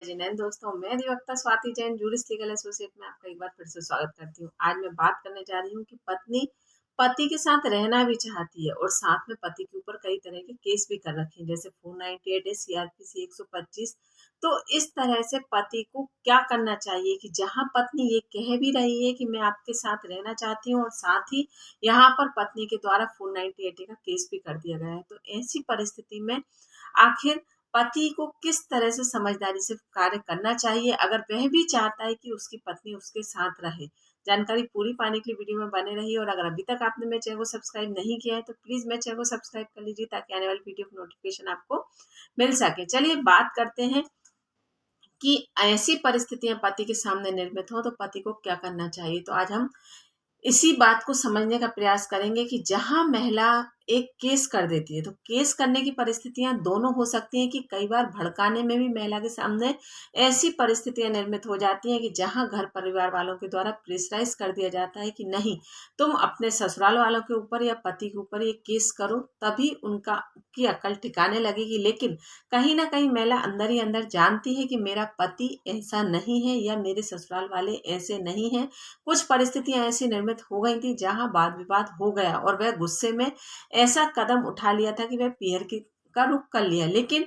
जिनैन दोस्तों, मैं अधिवक्ता Swati Jain jurist legal associate में आपका एक बार फिर से स्वागत करती हूँ। आज मैं बात करने जा रही हूँ कि पत्नी पति के साथ रहना भी चाहती है और साथ में पति के ऊपर कई तरह के केस भी कर रखे हैं, जैसे 498 है, सीआरपीसी 125। तो इस तरह से पति को क्या करना चाहिए कि जहाँ पत्नी ये कह भी रही है कि मैं आपके साथ रहना चाहती हूँ और साथ ही यहाँ पर पत्नी के द्वारा 498 का केस भी कर दिया गया है, तो ऐसी परिस्थिति में आखिर पति को किस तरह से समझदारी से कार्य करना चाहिए अगर वह भी चाहता है कि उसकी पत्नी उसके साथ रहे। जानकारी पूरी पाने के लिए वीडियो में बने रहिए और अगर अभी तक आपने मेरे चैनल को सब्सक्राइब नहीं किया है तो प्लीज मेरे चैनल को सब्सक्राइब कर लीजिए ताकि आने वाली वीडियो की नोटिफिकेशन आपको मिल सके। चलिए बात करते हैं कि ऐसी परिस्थितियां पति के सामने निर्मित हो तो पति को क्या करना चाहिए। तो आज हम इसी बात को समझने का प्रयास करेंगे कि जहां महिला एक केस कर देती है तो केस करने की परिस्थितियां दोनों हो सकती हैं कि कई बार भड़काने में भी महिला के सामने ऐसी परिस्थितियां निर्मित हो जाती हैं कि जहां घर परिवार वालों के द्वारा प्रेशराइज कर दिया जाता है कि नहीं, तुम अपने ससुराल वालों के ऊपर या पति के ऊपर ये केस करो तभी उनका की अकल ठिकाने लगेगी। लेकिन कहीं ना कहीं महिला अंदर ही अंदर जानती है कि मेरा पति ऐसा नहीं है या मेरे ससुराल वाले ऐसे नहीं है। कुछ परिस्थितियां ऐसी निर्मित हो गई थी जहां वाद विवाद हो गया और वह गुस्से में ऐसा कदम उठा लिया था कि वह पीयर का रुख कर लिया, लेकिन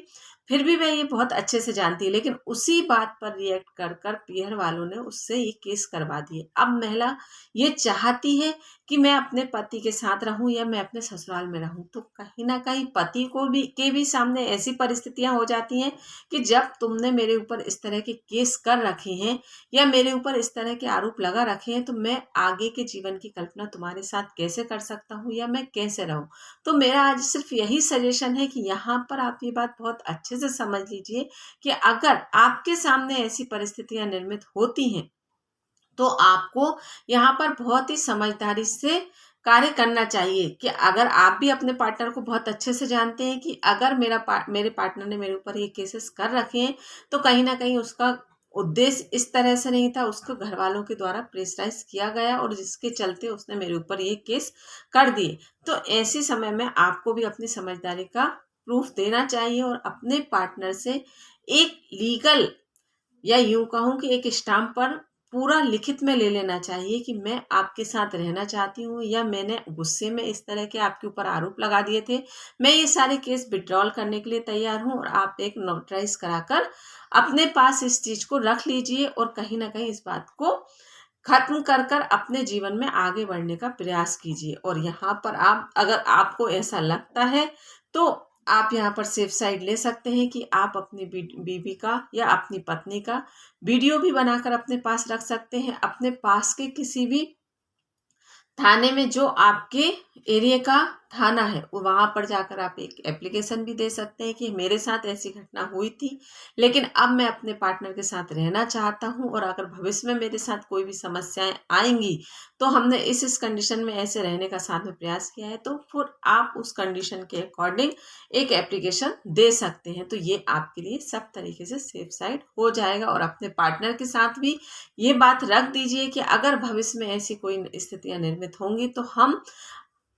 फिर भी वह ये बहुत अच्छे से जानती है, लेकिन उसी बात पर रिएक्ट कर कर पीयर वालों ने उससे ये केस करवा दिए। अब महिला ये चाहती है कि मैं अपने पति के साथ रहूं या मैं अपने ससुराल में रहूं, तो कहीं ना कहीं पति को भी सामने ऐसी परिस्थितियां हो जाती हैं कि जब तुमने मेरे ऊपर इस तरह के केस कर रखे हैं या मेरे ऊपर इस तरह के आरोप लगा रखे हैं तो मैं आगे के जीवन की कल्पना तुम्हारे साथ कैसे कर सकता हूँ या मैं कैसे रहूं। तो मेरा आज सिर्फ यही सजेशन है कि यहाँ पर आप ये बात बहुत अच्छे से समझ लीजिए कि अगर आपके सामने ऐसी परिस्थितियां निर्मित होती हैं तो आपको यहाँ पर बहुत ही समझदारी से कार्य करना चाहिए कि अगर आप भी अपने पार्टनर को बहुत अच्छे से जानते हैं कि अगर मेरे पार्टनर ने मेरे ऊपर ये केसेस कर रखे हैं तो कहीं ना कहीं उसका उद्देश्य इस तरह से नहीं था, उसको घर वालों के द्वारा प्रेशराइज किया गया और जिसके चलते उसने मेरे ऊपर ये केस कर दिए। तो ऐसे समय में आपको भी अपनी समझदारी का प्रूफ देना चाहिए और अपने पार्टनर से एक लीगल या यूं कहूं कि एक स्टाम्प पर पूरा लिखित में ले लेना चाहिए कि मैं आपके साथ रहना चाहती हूँ या मैंने गुस्से में इस तरह के आपके ऊपर आरोप लगा दिए थे, मैं ये सारे केस विड्रॉल करने के लिए तैयार हूँ और आप एक नोटराइज कराकर अपने पास इस चीज को रख लीजिए और कहीं ना कहीं इस बात को खत्म कर कर अपने जीवन में आगे बढ़ने का प्रयास कीजिए। और यहाँ पर आप अगर आपको ऐसा लगता है तो आप यहाँ पर सेफ साइड ले सकते हैं कि आप अपनी बीवी का या अपनी पत्नी का वीडियो भी बनाकर अपने पास रख सकते हैं। अपने पास के किसी भी थाने में जो आपके एरिया का थाना है वहां पर जाकर आप एक एप्लीकेशन भी दे सकते हैं कि मेरे साथ ऐसी घटना हुई थी लेकिन अब मैं अपने पार्टनर के साथ रहना चाहता हूं और अगर भविष्य में मेरे साथ कोई भी समस्याएं आएंगी तो हमने इस कंडीशन में ऐसे रहने का साथ में प्रयास किया है, तो फिर आप उस कंडीशन के अकॉर्डिंग एक एप्लीकेशन दे सकते हैं। तो ये आपके लिए सब तरीके से सेफ साइड हो जाएगा और अपने पार्टनर के साथ भी ये बात रख दीजिए कि अगर भविष्य में ऐसी कोई स्थितियां निर्मित होंगी तो हम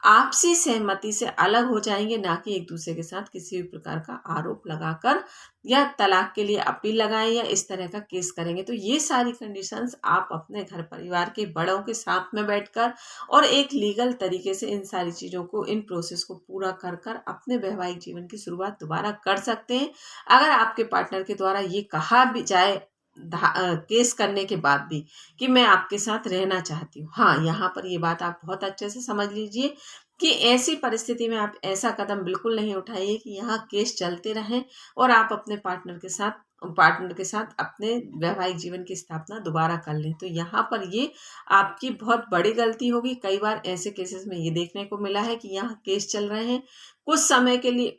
आपसी सहमति से अलग हो जाएंगे, ना कि एक दूसरे के साथ किसी भी प्रकार का आरोप लगाकर या तलाक के लिए अपील लगाएं या इस तरह का केस करेंगे। तो ये सारी कंडीशंस आप अपने घर परिवार के बड़ों के साथ में बैठकर और एक लीगल तरीके से इन सारी चीज़ों को इन प्रोसेस को पूरा कर कर अपने वैवाहिक जीवन की शुरुआत दोबारा कर सकते हैं। अगर आपके पार्टनर के द्वारा ये कहा भी जाए केस करने के बाद भी कि मैं आपके साथ रहना चाहती हूँ, हाँ यहाँ पर ये बात आप बहुत अच्छे से समझ लीजिए कि ऐसी परिस्थिति में आप ऐसा कदम बिल्कुल नहीं उठाइए कि यहाँ केस चलते रहें और आप अपने पार्टनर के साथ अपने वैवाहिक जीवन की स्थापना दोबारा कर लें। तो यहाँ पर ये आपकी बहुत बड़ी गलती होगी। कई बार ऐसे केसेस में ये देखने को मिला है कि यहाँ केस चल रहे हैं, कुछ समय के लिए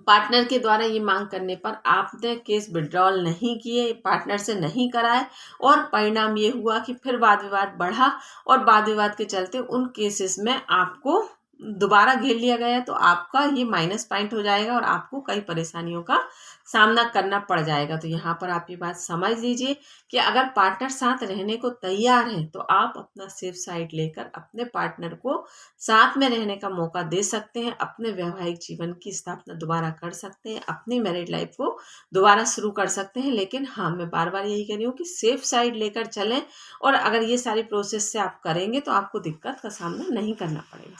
पार्टनर के द्वारा ये मांग करने पर आपने केस विड्रॉल नहीं किए, पार्टनर से नहीं कराए और परिणाम ये हुआ कि फिर वाद विवाद बढ़ा और वाद विवाद के चलते उन केसेस में आपको दोबारा घेर लिया गया है तो आपका ये माइनस पॉइंट हो जाएगा और आपको कई परेशानियों का सामना करना पड़ जाएगा। तो यहाँ पर आप ये बात समझ लीजिए कि अगर पार्टनर साथ रहने को तैयार है तो आप अपना सेफ साइड लेकर अपने पार्टनर को साथ में रहने का मौका दे सकते हैं, अपने वैवाहिक जीवन की स्थापना दोबारा कर सकते हैं, अपनी मैरिड लाइफ को दोबारा शुरू कर सकते हैं। लेकिन हाँ, मैं बार बार यही कह रही हूँ कि सेफ साइड लेकर चलें, और अगर ये सारी प्रोसेस से आप करेंगे तो आपको दिक्कत का सामना नहीं करना पड़ेगा।